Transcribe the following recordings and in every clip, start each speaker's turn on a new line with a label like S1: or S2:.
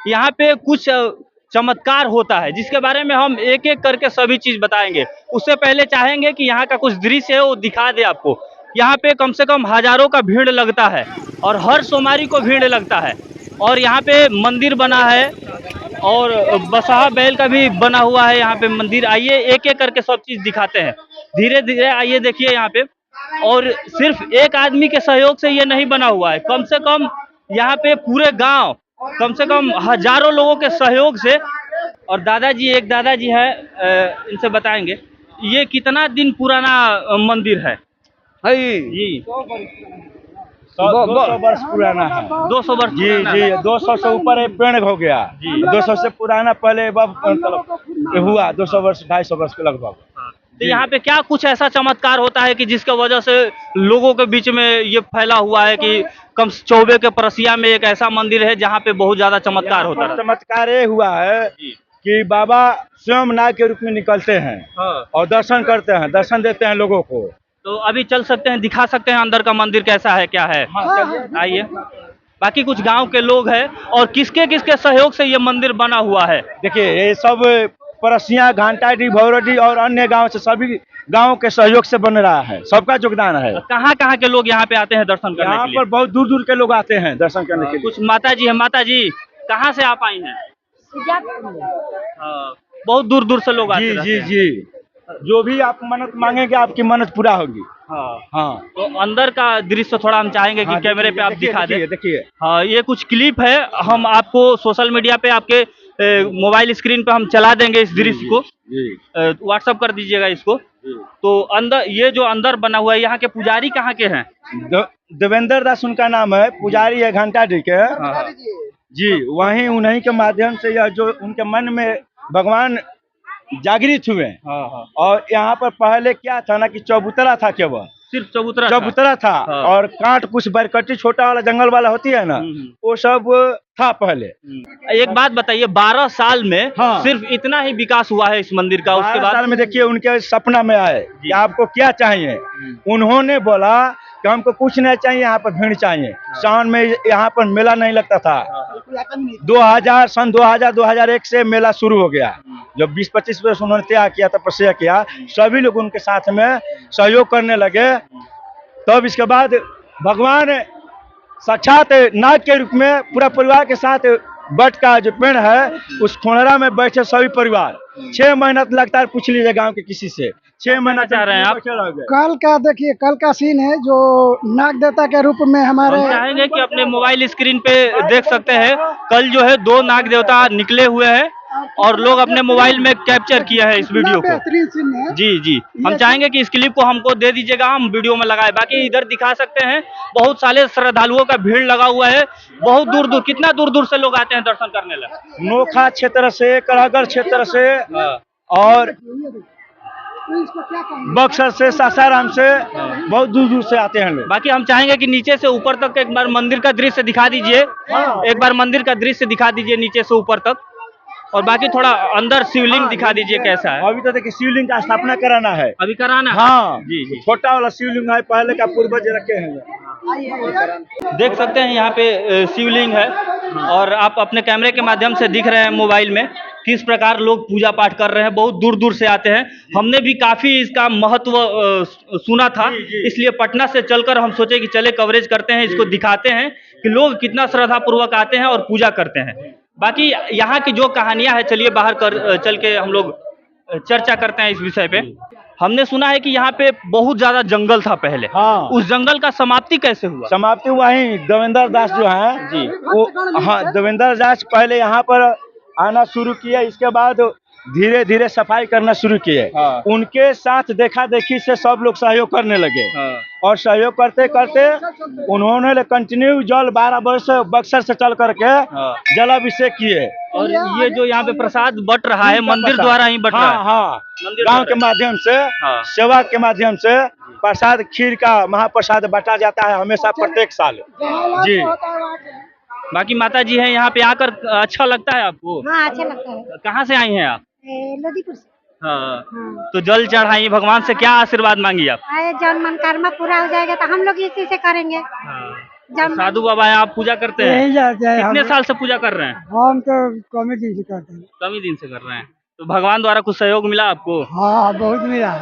S1: यहाँ पे कुछ चमत्कार होता है जिसके बारे में हम एक एक करके सभी चीज बताएंगे। उससे पहले चाहेंगे कि यहाँ का कुछ दृश्य है वो दिखा दे आपको। यहाँ पे कम से कम हजारों का भीड़ लगता है और हर सोमवारी को भीड़ लगता है। और यहाँ पे मंदिर बना है और बसहा बैल का भी बना हुआ है यहाँ पे मंदिर। आइए एक एक करके सब चीज दिखाते हैं धीरे धीरे। आइए देखिए यहाँ पे। और सिर्फ एक आदमी के सहयोग से ये नहीं बना हुआ है, कम से कम यहाँ पे पूरे गांव कम से कम हजारों लोगों के सहयोग से। और दादाजी, एक दादाजी है, इनसे बताएंगे ये कितना दिन पुराना मंदिर है।
S2: है
S1: जी
S2: 200 वर्ष पुराना है।
S1: 200 वर्ष
S2: जी
S1: पुराना
S2: जी
S1: है।
S2: 200 से ऊपर एक पेड़ हो गया।
S1: जी।
S2: 200 से पुराना पहले मतलब हुआ 200 वर्ष 250 वर्ष के लगभग।
S1: तो यहाँ पे क्या कुछ ऐसा चमत्कार होता है कि जिसके वजह से लोगों के बीच में ये फैला हुआ है कि कम चौबे के परसिया में एक ऐसा मंदिर है जहाँ पे बहुत ज्यादा चमत्कार होता है।
S2: चमत्कार ये हुआ है कि बाबा स्वयं नाग के रूप में निकलते हैं और दर्शन करते हैं, दर्शन देते हैं लोगों को।
S1: तो अभी चल सकते हैं, दिखा सकते हैं अंदर का मंदिर कैसा है क्या है। आइए। बाकी कुछ गांव के लोग हैं और किसके किसके सहयोग से ये मंदिर बना हुआ है।
S2: देखिए ये सब परसिया, घंटाडी, भौरडी और अन्य गांव से सभी गांव के सहयोग से बन रहा है, सबका योगदान है।
S1: कहाँ कहाँ के लोग यहाँ पे आते हैं दर्शन करने
S2: यहाँ
S1: के लिए?
S2: पर बहुत दूर दूर के लोग आते हैं दर्शन करने के लिए।
S1: कुछ माता जी है। माता जी कहाँ से आप आई हैं? बहुत दूर दूर से लोग आते
S2: जी
S1: रहते
S2: जी
S1: हैं।
S2: जी, जो भी आप मन्नत मांगेंगे आपकी मन्नत पूरा होगी।
S1: हाँ
S2: हाँ
S1: तो अंदर का दृश्य थोड़ा हम चाहेंगे कि कैमरे पे आप दिखा दें।
S2: देखिए।
S1: हाँ ये कुछ क्लिप है, हम आपको सोशल मीडिया पे आपके मोबाइल स्क्रीन पे हम चला देंगे इस दृश्य को। व्हाट्सअप कर दीजिएगा इसको। तो अंदर ये जो अंदर बना हुआ है, यहाँ के पुजारी कहाँ के हैं?
S2: देवेंद्र दास उनका नाम है, पुजारी है घंटाडी के। जी वहीं उन्हीं के माध्यम से यह जो उनके मन में भगवान जागृत हुए। और यहाँ पर पहले क्या था ना कि चबूतरा था, केवल
S1: सिर्फ चबूतरा
S2: था। और कांट कुछ बरकटी छोटा वाला जंगल वाला होती है ना, वो सब था पहले।
S1: एक बात बताइए, 12 साल में
S2: हाँ।
S1: सिर्फ इतना ही विकास हुआ है इस मंदिर का? उसके बाद
S2: साल में देखिए उनके सपना में आए कि आपको क्या चाहिए। उन्होंने बोला कि हमको कुछ नहीं चाहिए, यहाँ पर भीड़ चाहिए। सावन में यहाँ पर मेला नहीं लगता था। 2001 से मेला शुरू हो गया। जब 20-25 वर्ष उन्होंने त्याग किया, तपस्या किया, सभी लोग उनके साथ में सहयोग करने लगे। तब इसके बाद भगवान साक्षात नाग के रूप में पूरा परिवार के साथ बट का जो पेड़ है उस खोणरा में बैठे सभी परिवार। 6 महीना लगता है, पूछ लीजिए गांव के किसी से। 6 महीना
S1: चाह रहे हैं आप?
S3: कल का देखिए, कल का सीन है जो नाग देवता के रूप में हमारे।
S1: हम चाहेंगे कि अपने मोबाइल स्क्रीन पे देख सकते हैं, कल जो है 2 नाग देवता निकले हुए हैं और लोग अपने मोबाइल में कैप्चर किया है इस वीडियो को।
S3: बेहतरीन सीन है।
S1: जी जी, हम चाहेंगे कि इस क्लिप को हमको दे दीजिएगा, हम वीडियो में लगाए। बाकी इधर दिखा सकते हैं बहुत सारे श्रद्धालुओं का भीड़ लगा हुआ है। बहुत दूर दूर, कितना दूर दूर से लोग आते हैं दर्शन करने लगे।
S2: नोखा क्षेत्र से, करहगर क्षेत्र से और बक्सर से, सासाराम से, बहुत दूर दूर से आते हैं लोग।
S1: बाकी हम चाहेंगे कि नीचे से ऊपर तक एक बार मंदिर का दृश्य दिखा दीजिए। एक बार मंदिर का दृश्य दिखा दीजिए नीचे से ऊपर तक। और बाकी थोड़ा अंदर शिवलिंग दिखा दीजिए कैसा है।
S2: अभी तो देखिए शिवलिंग का स्थापना कराना है।
S1: अभी कराना है?
S2: हाँ
S1: जी जी।
S2: छोटा वाला शिवलिंग है, पहले का पूर्वज रखे हैं।
S1: देख सकते हैं यहाँ पे शिवलिंग है और आप अपने कैमरे के माध्यम से दिख रहे हैं मोबाइल में किस प्रकार लोग पूजा पाठ कर रहे हैं। बहुत दूर दूर से आते हैं। हमने भी काफी इसका महत्व सुना था, इसलिए पटना से चलकर हम सोचे कि चले कवरेज करते हैं, इसको दिखाते हैं कि लोग कितना श्रद्धा पूर्वक आते हैं और पूजा करते हैं। बाकी यहाँ की जो कहानियां हैं, चलिए बाहर चल के हम लोग चर्चा करते हैं इस विषय पे। हमने सुना है कि यहाँ पे बहुत ज्यादा जंगल था पहले।
S2: हाँ।
S1: उस जंगल का समाप्ति कैसे हुआ?
S2: समाप्ति वही देवेंद्र दास जो हैं
S1: जी,
S2: वो, हाँ देवेंद्र दास पहले यहाँ पर आना शुरू किया। इसके बाद धीरे धीरे सफाई करना शुरू किए।
S1: हाँ।
S2: उनके साथ देखा देखी से सब लोग सहयोग करने लगे।
S1: हाँ।
S2: और सहयोग करते करते उन्होंने कंटिन्यू जल 12 वर्ष बक्सर से चल करके जलाभिषेक किए।
S1: और ये जो यहाँ पे प्रसाद बट रहा है मंदिर द्वारा ही बट रहा है?
S2: हाँ, गांव के माध्यम से, सेवा के माध्यम से प्रसाद, खीर का महाप्रसाद बांटा जाता है हमेशा प्रत्येक साल। जी।
S1: बाकी माता जी हैं यहाँ पे आकर, अच्छा लगता है आपको?
S4: हाँ अच्छा लगता है।
S1: कहाँ से आई हैं आप?
S4: लोधीपुर से।
S1: हाँ। तो जल चढ़ाई, भगवान से क्या आशीर्वाद मांगी आप?
S4: आए जन मनोकामना पूरा हो जाएगा तो हम लोग इसी से करेंगे। जाम
S1: साधु बाबा हैं, आप पूजा करते हैं?
S3: यही जाते हैं
S1: कितने
S3: हम।
S1: साल से पूजा कर रहे हैं?
S3: हम तो कॉमेडी से करते हैं।
S1: कम ही दिन से कर रहे हैं। तो भगवान द्वारा कुछ सहयोग मिला आपको?
S3: हाँ बहुत मिला।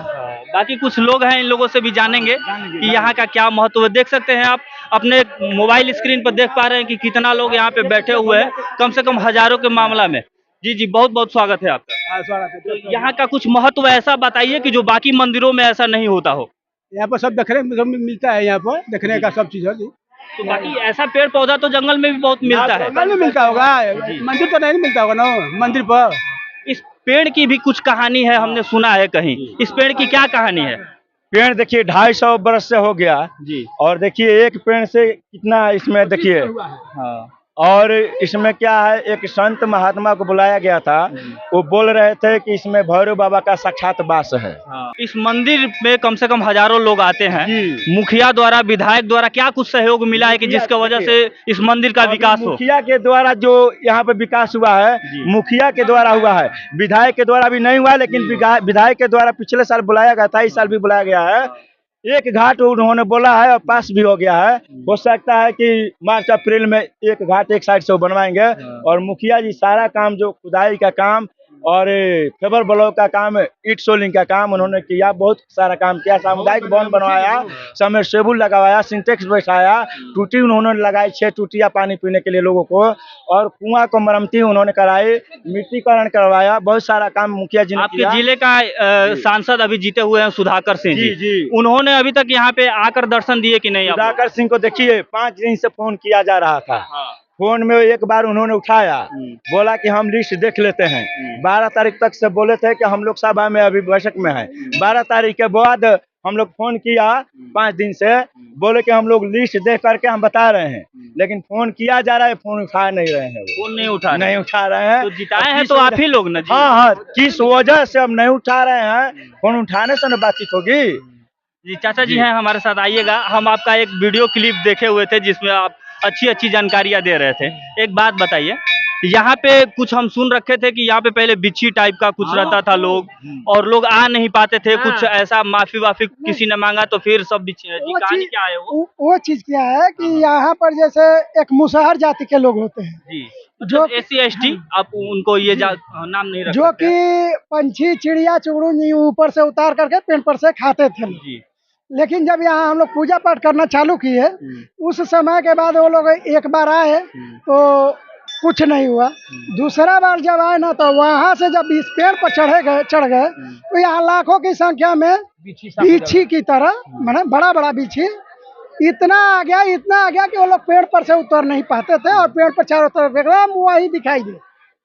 S1: बाकी कुछ लोग हैं, इन लोगों से भी जानेंगे कि यहाँ का क्या महत्व है। देख सकते हैं आप अपने मोबाइल स्क्रीन पर देख पा रहे हैं कि कितना लोग यहाँ पे बैठे हुए हैं, कम से कम हजारों के मामला में। जी जी, बहुत बहुत स्वागत है आपका। तो यहाँ का कुछ महत्व ऐसा बताइए कि जो बाकी मंदिरों में ऐसा नहीं होता हो।
S2: यहाँ पर सब देखने में मिलता है, यहाँ पर देखने का सब चीज है।
S1: तो बाकी ऐसा पेड़ पौधा तो जंगल में भी बहुत मिलता है।
S2: नहीं मिलता होगा, मंदिर तो नहीं मिलता होगा ना मंदिर पर।
S1: इस पेड़ की भी कुछ कहानी है, हमने सुना है कहीं। इस पेड़ की क्या कहानी है?
S2: पेड़ देखिए 250 बरस से हो गया
S1: जी।
S2: और देखिए एक पेड़ से कितना इसमें देखिए।
S1: हाँ।
S2: और इसमें क्या है, एक संत महात्मा को बुलाया गया था, वो बोल रहे थे कि इसमें भैरव बाबा का साक्षात वास है।
S1: इस मंदिर में कम से कम हजारों लोग आते हैं। मुखिया द्वारा, विधायक द्वारा क्या कुछ सहयोग मिला है कि जिसकी वजह से इस मंदिर का विकास हो?
S2: मुखिया के द्वारा जो यहाँ पे विकास हुआ है, मुखिया के द्वारा हुआ है, विधायक के द्वारा भी नहीं हुआ, लेकिन विधायक के द्वारा पिछले साल बुलाया गया था, इस साल भी बुलाया गया है। एक घाट उन्होंने बोला है और पास भी हो गया है। हो सकता है कि मार्च अप्रैल में एक घाट एक साइड से वो बनवाएंगे। और मुखिया जी सारा काम, जो खुदाई का काम और फेबर ब्लॉक का काम, ईट सोलिंग का काम उन्होंने किया, बहुत सारा काम किया। सामुदायिक भवन बनवाया, सबमर्सिबल लगवाया, सिंटेक्स बैठाया, टूटी उन्होंने लगाई 6 टूटियां पानी पीने के लिए लोगों को, और कुआं को मरम्मती उन्होंने कराई, मिट्टीकरण करवाया, बहुत सारा काम मुखिया जी ने
S1: आपके
S2: किया।
S1: जिले का सांसद अभी जीते हुए हैं सुधाकर सिंह
S2: जी, जी।
S1: उन्होंने अभी तक यहाँ पे आकर दर्शन दिए कि नहीं?
S2: सुधाकर सिंह को देखिए 5 दिन से फोन किया जा रहा था।
S1: हाँ।
S2: फोन में एक बार उन्होंने उठाया, बोला कि हम लिस्ट देख लेते हैं। 12 तारीख तक से बोले थे कि हम लोग सभा में अभी बैठक में हैं। 12 तारीख के बाद हम लोग फोन किया 5 दिन से, बोले कि हम लोग लिस्ट देख करके हम बता रहे हैं, लेकिन फोन किया जा रहा है, फोन उठा नहीं रहे हैं।
S1: फोन नहीं उठा
S2: रहे हैं।
S1: तो जिताए हैं तो आप ही लोग ना जी।
S2: हाँ, किस वजह से हम नहीं उठा रहे हैं, फोन उठाने से ना बातचीत होगी।
S1: जी, चाचा जी हैं हमारे साथ, आइएगा। हम आपका एक वीडियो क्लिप देखे हुए थे जिसमें आप अच्छी अच्छी जानकारियां दे रहे थे। एक बात बताइए, यहाँ पे कुछ हम सुन रखे थे कि यहाँ पे पहले बिच्छी टाइप का कुछ रहता था लोग, और लोग आ नहीं पाते थे, कुछ ऐसा माफी वाफी किसी ने मांगा तो फिर सब बिच्छी। जी, कहानी क्या है
S3: वो चीज क्या है कि यहाँ पर जैसे एक मुसहर जाति के लोग होते हैं
S1: जी,
S3: जो
S1: SC ST, आप उनको ये नाम नहीं रख
S3: जो
S1: सकते।
S3: कि पंछी चिड़िया चुगड़ू ऊपर से उतार करके पेड़ पर से खाते थे।
S1: जी।
S3: लेकिन जब यहाँ हम लोग पूजा पाठ करना चालू किए, उस समय के बाद वो लोग एक बार आए तो कुछ नहीं हुआ। दूसरा बार जब आए ना, तो वहाँ से जब इस पेड़ पर चढ़ गए तो यहाँ लाखों की संख्या में बिच्छी की तरह, माने बड़ा बड़ा बिच्छी इतना आ गया कि वो लोग पेड़ पर से उतर नहीं पाते थे, और पेड़ पर चारों तरफ एकदम वही दिखाई दे।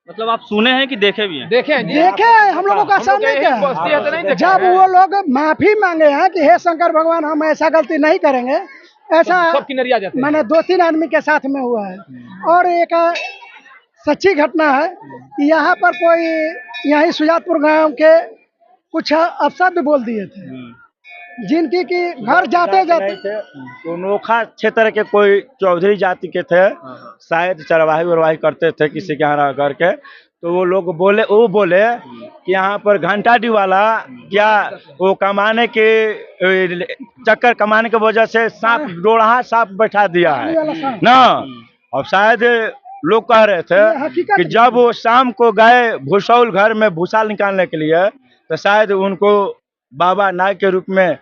S1: मतलब आप सुने हैं कि देखे भी हैं?
S3: देखे हम लोगों का सामने क्या, जब वो लोग माफी मांगे हैं कि हे शंकर भगवान, हम ऐसा गलती नहीं करेंगे, ऐसा मैंने 2-3 आदमी के साथ में हुआ है। और एक सच्ची घटना है कि यहाँ पर कोई यही सुजातपुर गांव के कुछ अफसर भी बोल दिए थे, जिनकी कि घर जाते
S2: तो नोखा क्षेत्र के कोई चौधरी जाति के थे, शायद चरवाही वरवाही करते थे किसी के यहाँ करके। तो वो लोग बोले कि यहाँ पर घंटाडी वाला क्या वो कमाने के चक्कर कमाने की वजह से सांप, डोरहा सांप बैठा दिया है ना। और शायद लोग कह रहे थे कि जब वो शाम को गए भूसौल घर में भूसा निकालने के लिए, तो शायद उनको बाबा नाग के रूप में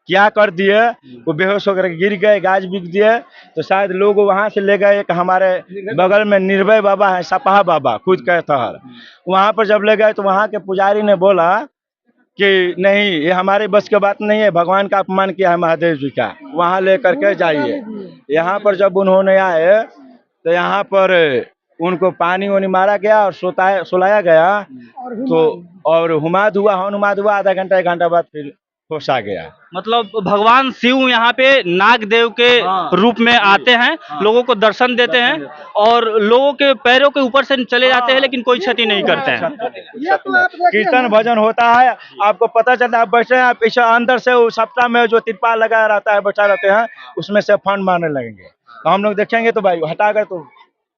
S2: क्या कर दिए, वो बेहोश होकर गिर गए, गाज बिक दिए। तो शायद लोग वहां से ले गए, एक हमारे बगल में निर्भय बाबा है, सपाहा बाबा खुद कहता है, वहां पर जब ले गए तो वहां के पुजारी ने बोला कि नहीं, ये हमारे बस की बात नहीं है, भगवान का अपमान किया है महादेव जी का, वहां ले करके जाइए। यहाँ पर जब उन्होंने आए तो यहाँ पर उनको पानी वानी मारा गया और सुलाया गया, तो और हुमाद हुआ आधा घंटा 1 घंटा बाद फिर होश आ गया।
S1: मतलब भगवान शिव यहाँ पे नाग देव के रूप में आते हैं, लोगों को दर्शन देते हैं, और लोगों के पैरों के ऊपर से चले जाते हैं, लेकिन कोई क्षति नहीं करते हैं।
S2: कीर्तन भजन होता है, आपको पता चलता है, आप बैठे हैं, आप पीछे अंदर से वो सप्ताह में जो तिरपाल लगा रहता है, बैठा रहते हैं, उसमें से फंड मारने लगेंगे। तो हम लोग देखेंगे तो भाई हटाकर तो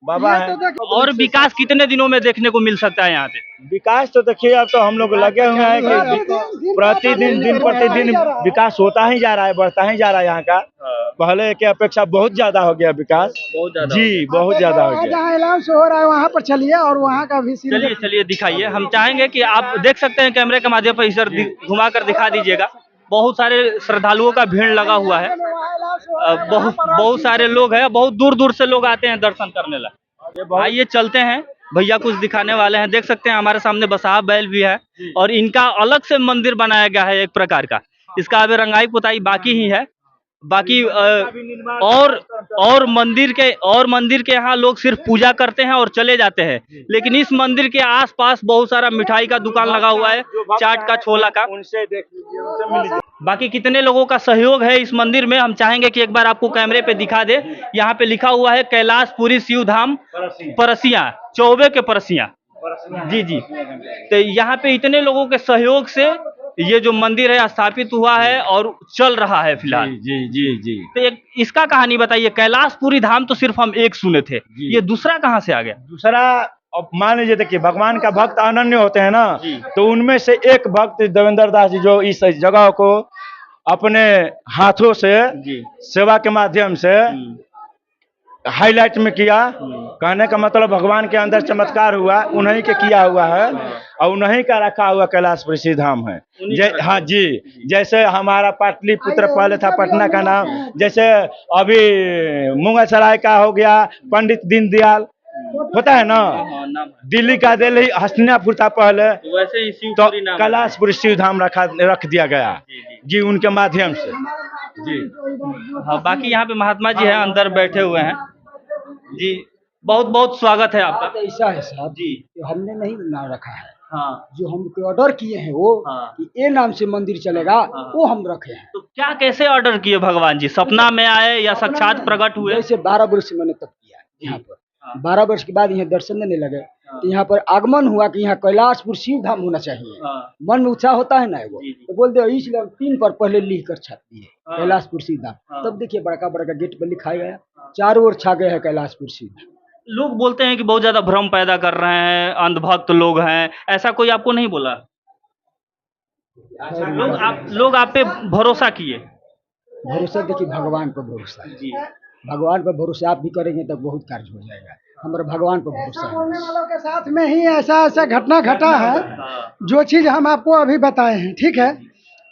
S2: बाबा
S3: ये
S2: है।
S3: तो देखो,
S1: और विकास कितने दिनों में देखने को मिल सकता है यहाँ पे?
S2: विकास तो देखिए अब तो हम लोग लगे हुए हैं कि प्रतिदिन दिन प्रतिदिन विकास होता ही जा रहा है, बढ़ता ही जा रहा है यहाँ का। पहले की अपेक्षा बहुत ज्यादा हो गया विकास।
S1: बहुत ज्यादा
S2: जी बहुत ज्यादा हो गया।
S3: जहाँ अनाउंस हो रहा है वहाँ पर चलिए और वहाँ का भी सीन
S1: चलिए चलिए दिखाइए। हम चाहेंगे कि आप देख सकते हैं कैमरे के माध्यम पर इधर घुमा कर दिखा दीजिएगा। बहुत सारे श्रद्धालुओं का भीड़ लगा हुआ है। बहुत बहुत सारे लोग हैं, बहुत दूर दूर से लोग आते हैं दर्शन करने लगे। आइए चलते हैं, भैया कुछ दिखाने वाले हैं। देख सकते हैं हमारे सामने बसहा बैल भी है और इनका अलग से मंदिर बनाया गया है एक प्रकार का। इसका अभी रंगाई पुताई बाकी ही है। बाकी और मंदिर के यहाँ लोग सिर्फ पूजा करते हैं और चले जाते हैं, लेकिन इस मंदिर के आसपास बहुत सारा मिठाई का दुकान लगा हुआ है, चाट का, छोला का।
S2: उनसे देख लीजिए, उनसे मिल लीजिए।
S1: बाकी कितने लोगों का सहयोग है इस मंदिर में हम चाहेंगे कि एक बार आपको कैमरे पे दिखा दे। यहाँ पे लिखा हुआ है कैलाशपुरी शिव धाम परसिया, चौबे के परसिया। जी जी। तो यहाँ पे इतने लोगों के सहयोग से ये जो मंदिर है स्थापित हुआ है और चल रहा है फिलहाल।
S2: जी जी जी।
S1: तो एक इसका कहानी बताइए। कैलाशपुरी धाम तो सिर्फ हम एक सुने थे, ये दूसरा कहाँ से आ गया?
S2: दूसरा अब मान लीजिए, देखिए भगवान का भक्त अनन्य होते हैं ना, तो उनमें से एक भक्त देवेंद्र दास जी जो इस जगह को अपने हाथों से सेवा के माध्यम से हाईलाइट में किया। कहने का मतलब भगवान के अंदर चमत्कार हुआ, उन्हीं के किया हुआ है और उन्हीं का रखा हुआ कैलाशपुरी शिव धाम है। हाँ जी, जैसे हमारा पाटलिपुत्र पहले था पटना का नाम, जैसे अभी मुगलसराय का हो गया पंडित दीनदयाल, होता है ना, दिल्ली का दिल्ली हस्तिनापुर था पहले,
S1: वैसे ही
S2: तो कैलाशपुरी शिव धाम रख दिया गया जी उनके माध्यम से जी।
S1: हाँ, बाकी यहाँ पे महात्मा जी हैं, अंदर बैठे हुए हैं जी। बहुत बहुत स्वागत है आपका।
S5: बात ऐसा है साहब
S1: जी।
S5: कि हमने नहीं नाम रखा है,
S1: हाँ
S5: जो हम ऑर्डर किए हैं वो कि ये नाम से मंदिर चलेगा, वो हम रखे हैं।
S1: तो क्या कैसे ऑर्डर किए भगवान जी? सपना में आए या साक्षात प्रकट हुए?
S5: जैसे 12 वर्ष से मैंने तब किया है यहाँ पर। 12 वर्ष के बाद यहाँ दर्शन देने लगे तो यहाँ पर आगमन हुआ कि यहाँ कैलाशपुर शिव धाम होना चाहिए। मन में उत्साह होता है ना वो, तो बोल दे इसलिए हम 3 पर पहले लिख कर छाप दिए कैलाशपुर शिव धाम। तब देखिए बड़का बड़का गेट पर लिखा गया, चारों ओर छा गया है कैलाशपुर शिव धाम।
S1: लोग बोलते हैं कि बहुत ज्यादा भ्रम पैदा कर रहे हैं, अंधभक्त लोग हैं, ऐसा कोई आपको नहीं बोला? लोग आप पे भरोसा किए?
S5: भरोसा देखिए भगवान पर भरोसा है, भगवान पर भरोसा आप भी करेंगे तो बहुत कार्य हो जाएगा। हमारा भगवान पर भरोसा है।
S3: बोलने वालों के साथ में ही ऐसा घटना घटा है, जो चीज़ हम आपको अभी बताए हैं, ठीक है।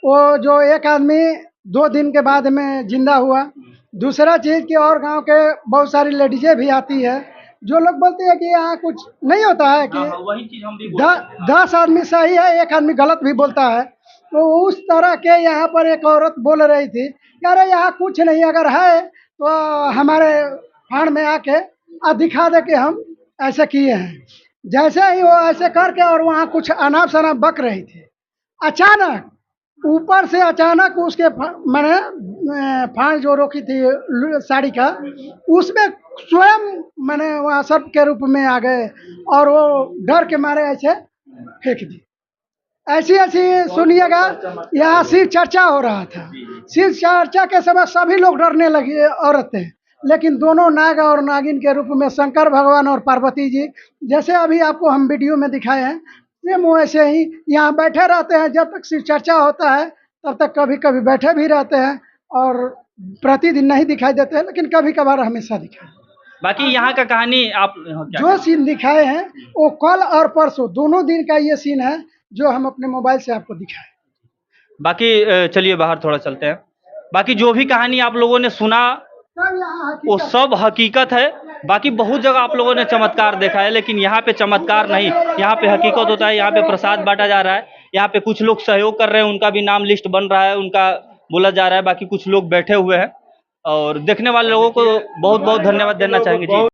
S3: वो जो एक आदमी 2 दिन के बाद में जिंदा हुआ। दूसरा चीज़ कि और गांव के बहुत सारी लेडीजें भी आती है, जो लोग बोलते हैं कि यहाँ कुछ नहीं होता है, कि
S1: वही चीज हम भी
S3: 10 आदमी सही है, एक आदमी गलत भी बोलता है। तो उस तरह के यहाँ पर एक औरत बोल रही थी कि अरे यहाँ कुछ नहीं, अगर है तो हमारे फाड़ में आके दिखा दे कि हम ऐसे किए हैं। जैसे ही वो ऐसे करके और वहाँ कुछ अनाप शनाप बक रही थी, अचानक ऊपर से अचानक उसके मैंने फाड़ जो रोकी थी साड़ी का, उसमें स्वयं मैंने वहाँ सर्प के रूप में आ गए और वो डर के मारे ऐसे फेंक दी। ऐसी सुनिएगा, यहाँ शिव चर्चा हो रहा था। शिव चर्चा के समय सभी लोग डरने लगे, औरतें, लेकिन दोनों नाग और नागिन के रूप में शंकर भगवान और पार्वती जी, जैसे अभी आपको हम वीडियो में दिखाए हैं, सेम वैसे ही यहाँ बैठे रहते हैं। जब तक शिव चर्चा होता है तब तक कभी कभी बैठे भी रहते हैं और प्रतिदिन नहीं दिखाई देते हैं, लेकिन कभी कभार हमेशा दिखाई।
S1: बाकी यहाँ का कहानी आप
S3: जो सीन दिखाए हैं वो कल और परसों दोनों दिन का ये सीन है जो हम अपने मोबाइल से आपको दिखाए।
S1: बाकी चलिए बाहर थोड़ा चलते हैं। बाकी जो भी कहानी आप लोगों ने सुना वो सब हकीकत है। बाकी बहुत जगह आप लोगों ने चमत्कार देखा है, लेकिन यहाँ पे चमत्कार नहीं, यहाँ पे हकीकत होता है। यहाँ पे प्रसाद बांटा जा रहा है, यहाँ पे कुछ लोग सहयोग कर रहे हैं, उनका भी नाम लिस्ट बन रहा है, उनका बोला जा रहा है। बाकी कुछ लोग बैठे हुए हैं और देखने वाले लोगों को बहुत बहुत धन्यवाद देना चाहेंगे जी।